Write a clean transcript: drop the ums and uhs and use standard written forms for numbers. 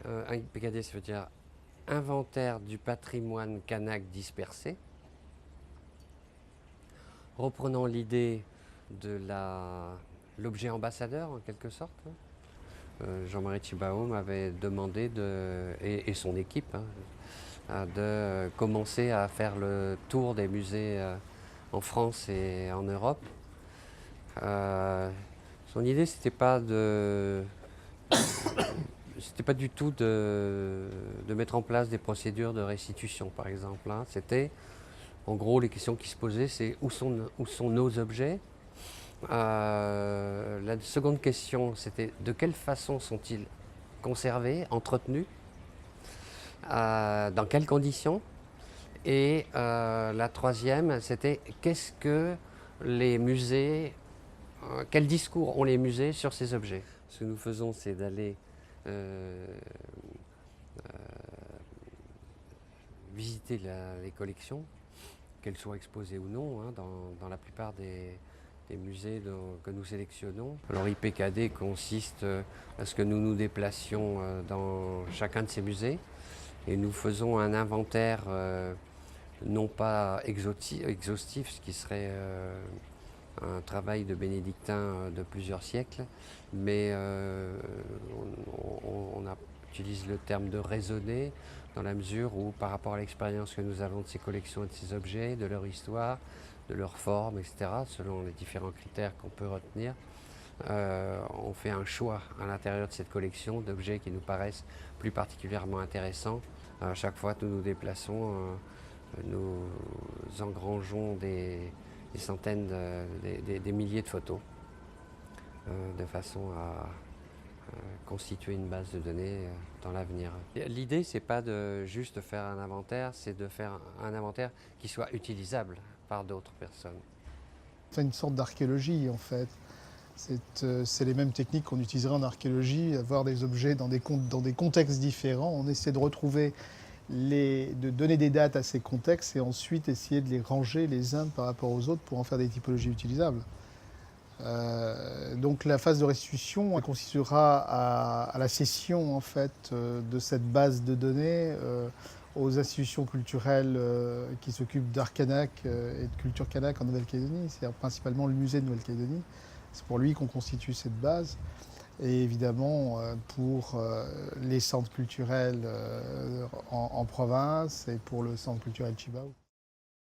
IPKD, ça veut dire inventaire du patrimoine kanak dispersé. Reprenant l'idée de l'objet ambassadeur en quelque sorte, Jean-Marie Tjibaou m'avait demandé et son équipe de commencer à faire le tour des musées en France et en Europe. Son idée, c'était pas du tout de mettre en place des procédures de restitution, par exemple. C'était, en gros, les questions qui se posaient, c'est où sont nos objets. La seconde question, c'était de quelle façon sont-ils conservés, entretenus, dans quelles conditions. Et la troisième, c'était qu'est-ce que les musées, quel discours ont les musées sur ces objets. Ce que nous faisons, c'est d'aller visiter les collections, qu'elles soient exposées ou non, dans la plupart des musées que nous sélectionnons. Alors IPKD consiste à ce que nous nous déplacions dans chacun de ces musées et nous faisons un inventaire non pas exhaustif, ce qui serait un travail de bénédictin de plusieurs siècles, mais on utilise le terme de raisonner dans la mesure où, par rapport à l'expérience que nous avons de ces collections et de ces objets, de leur histoire, de leur forme, etc., selon les différents critères qu'on peut retenir, on fait un choix à l'intérieur de cette collection d'objets qui nous paraissent plus particulièrement intéressants. À chaque fois que nous nous déplaçons, nous engrangeons des centaines, des milliers de photos, de façon à constituer une base de données dans l'avenir. L'idée, c'est pas de juste faire un inventaire, c'est de faire un inventaire qui soit utilisable par d'autres personnes. C'est une sorte d'archéologie en fait. C'est les mêmes techniques qu'on utiliserait en archéologie, avoir des objets dans des contextes différents. On essaie de retrouver, de donner des dates à ces contextes et ensuite essayer de les ranger les uns par rapport aux autres pour en faire des typologies utilisables. Donc la phase de restitution consistera à la cession en fait, de cette base de données aux institutions culturelles qui s'occupent d'art kanak et de culture kanak en Nouvelle-Calédonie, c'est-à-dire principalement le musée de Nouvelle-Calédonie. C'est pour lui qu'on constitue cette base. Et évidemment pour les centres culturels en province et pour le centre culturel Tjibaou.